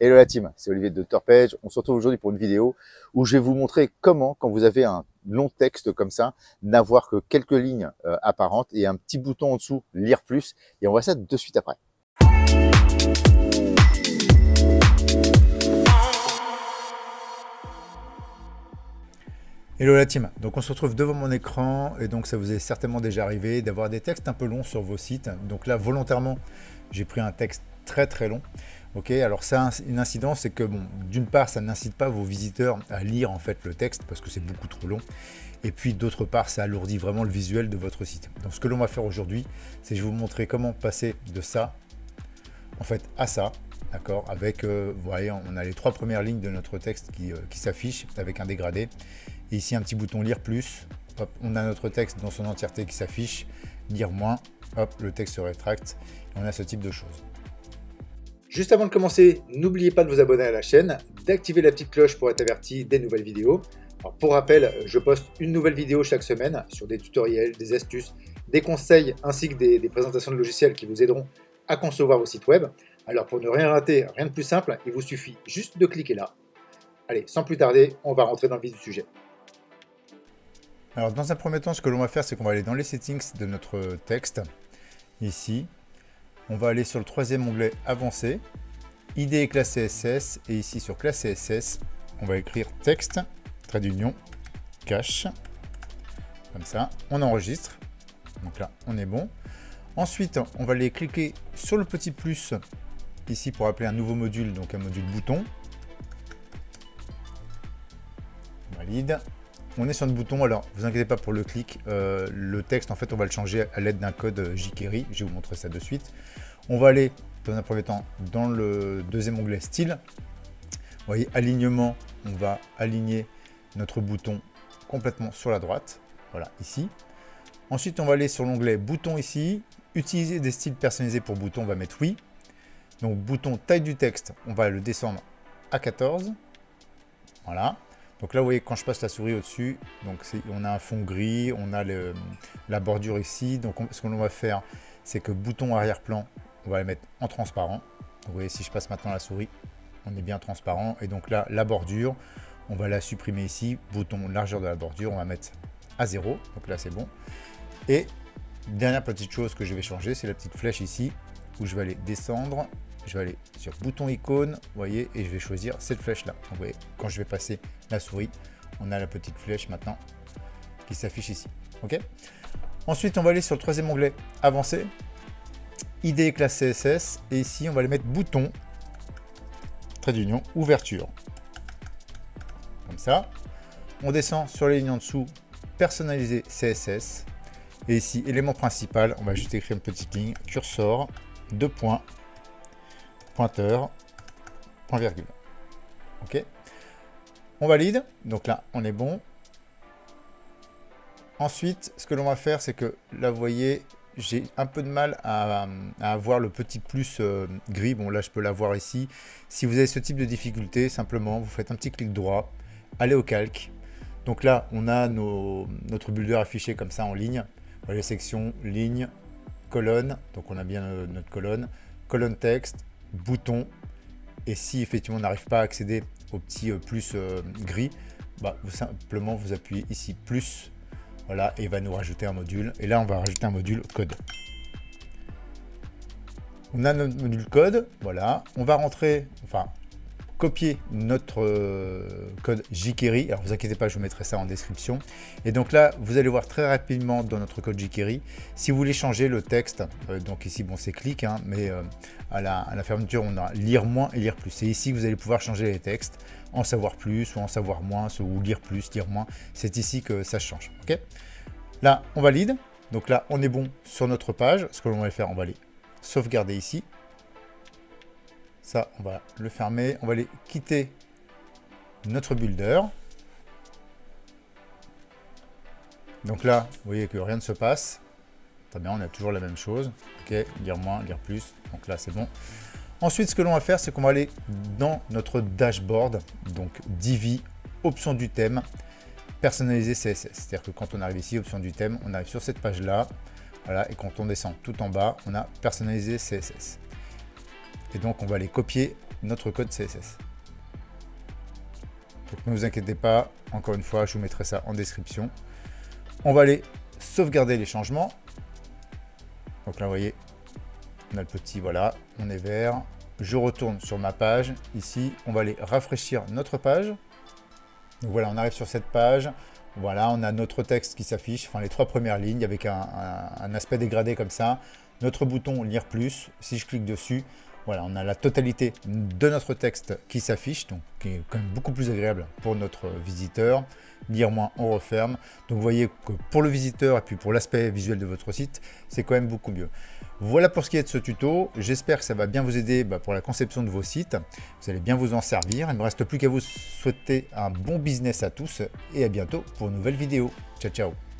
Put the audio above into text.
Hello la team, c'est Olivier de Dr Page. On se retrouve aujourd'hui pour une vidéo où je vais vous montrer comment, quand vous avez un long texte comme ça, n'avoir que quelques lignes apparentes et un petit bouton en dessous, lire plus. Et on voit ça de suite après. Hello la team, donc on se retrouve devant mon écran et donc ça vous est certainement déjà arrivé d'avoir des textes un peu longs sur vos sites. Donc là volontairement j'ai pris un texte très long. Ok, alors ça a une incidence, c'est que bon, d'une part ça n'incite pas vos visiteurs à lire en fait le texte parce que c'est beaucoup trop long. Et puis d'autre part ça alourdit vraiment le visuel de votre site. Donc ce que l'on va faire aujourd'hui, c'est je vais vous montrer comment passer de ça en fait à ça. D'accord, avec, vous voyez, on a les trois premières lignes de notre texte qui s'affichent avec un dégradé. Et ici, un petit bouton lire plus. Hop, on a notre texte dans son entièreté qui s'affiche. Lire moins. Hop, le texte se rétracte. Et on a ce type de choses. Juste avant de commencer, n'oubliez pas de vous abonner à la chaîne, d'activer la petite cloche pour être averti des nouvelles vidéos. Alors pour rappel, je poste une nouvelle vidéo chaque semaine sur des tutoriels, des astuces, des conseils ainsi que des présentations de logiciels qui vous aideront à concevoir vos sites web. Alors pour ne rien rater, rien de plus simple, il vous suffit juste de cliquer là. Allez, sans plus tarder, on va rentrer dans le vif du sujet. Alors dans un premier temps, ce que l'on va faire, c'est qu'on va aller dans les settings de notre texte. Ici, on va aller sur le troisième onglet avancé, ID et classe CSS. Et ici sur classe CSS, on va écrire texte, trait d'union, cache. Comme ça, on enregistre. Donc là, on est bon. Ensuite, on va aller cliquer sur le petit plus ici pour appeler un nouveau module, donc un module bouton. Valide. On est sur le bouton, alors vous inquiétez pas pour le clic, le texte en fait on va le changer à l'aide d'un code jQuery, je vais vous montrer ça de suite. On va aller dans un premier temps dans le deuxième onglet style. Vous voyez alignement, on va aligner notre bouton complètement sur la droite, voilà ici. Ensuite on va aller sur l'onglet bouton ici, utiliser des styles personnalisés pour bouton, on va mettre oui. Donc bouton taille du texte, on va le descendre à 14, voilà. Donc là, vous voyez, quand je passe la souris au-dessus, donc on a un fond gris, on a la bordure ici. Donc ce que l'on va faire, c'est que bouton arrière-plan, on va le mettre en transparent. Vous voyez, si je passe maintenant la souris, on est bien transparent. Et donc là, la bordure, on va la supprimer ici. Bouton largeur de la bordure, on va mettre à 0. Donc là, c'est bon. Et dernière petite chose que je vais changer, c'est la petite flèche ici, où je vais aller descendre. Je vais aller sur bouton icône, vous voyez, et je vais choisir cette flèche-là. Vous voyez, quand je vais passer la souris, on a la petite flèche maintenant qui s'affiche ici. Ok. Ensuite, on va aller sur le troisième onglet, avancé, ID et classe CSS, et ici, on va aller mettre bouton, trait d'union, ouverture. Comme ça. On descend sur les lignes en dessous, personnaliser CSS, et ici, élément principal, on va juste écrire une petite ligne, curseur, deux points, pointeur, point virgule. Ok. On valide. Donc là, on est bon. Ensuite, ce que l'on va faire, c'est que là, vous voyez, j'ai un peu de mal à avoir le petit plus gris. Bon, là, je peux l'avoir ici. Si vous avez ce type de difficulté, simplement, vous faites un petit clic droit, allez au calque. Donc là, on a notre builder affiché comme ça en ligne. Les sections, ligne, colonne. Donc on a bien notre colonne. Colonne texte, bouton, et si effectivement on n'arrive pas à accéder au petit plus gris, bah, vous simplement vous appuyez ici plus, voilà, et il va nous rajouter un module, et là on va rajouter un module code. On a notre module code, voilà, on va rentrer, enfin copier notre code jQuery. Alors vous inquiétez pas, je vous mettrai ça en description. Et donc là, vous allez voir très rapidement dans notre code jQuery, si vous voulez changer le texte, donc ici, bon, c'est clic, hein, mais à la fermeture, on a lire moins et lire plus. Et ici, vous allez pouvoir changer les textes, en savoir plus ou en savoir moins, ou lire plus, lire moins. C'est ici que ça change. Ok. Là, on valide. Donc là, on est bon sur notre page. Ce que l'on va faire, on va aller sauvegarder ici. Ça, on va le fermer. On va aller quitter notre builder. Donc là, vous voyez que rien ne se passe. Très bien, on a toujours la même chose. Ok, lire moins, lire plus. Donc là, c'est bon. Ensuite, ce que l'on va faire, c'est qu'on va aller dans notre dashboard. Donc, Divi, option du thème, personnaliser CSS. C'est-à-dire que quand on arrive ici, option du thème, on arrive sur cette page-là. Voilà, et quand on descend tout en bas, on a personnalisé CSS. Et donc, on va aller copier notre code CSS. Donc ne vous inquiétez pas, encore une fois, je vous mettrai ça en description. On va aller sauvegarder les changements. Donc là, vous voyez, on a le petit, voilà, on est vert. Je retourne sur ma page. Ici, on va aller rafraîchir notre page. Donc voilà, on arrive sur cette page. Voilà, on a notre texte qui s'affiche, enfin les 3 premières lignes avec un aspect dégradé comme ça. Notre bouton lire plus, si je clique dessus, voilà, on a la totalité de notre texte qui s'affiche, donc qui est quand même beaucoup plus agréable pour notre visiteur. Lire moins, on referme. Donc vous voyez que pour le visiteur et puis pour l'aspect visuel de votre site, c'est quand même beaucoup mieux. Voilà pour ce qui est de ce tuto. J'espère que ça va bien vous aider pour la conception de vos sites. Vous allez bien vous en servir. Il ne me reste plus qu'à vous souhaiter un bon business à tous et à bientôt pour une nouvelle vidéo. Ciao, ciao.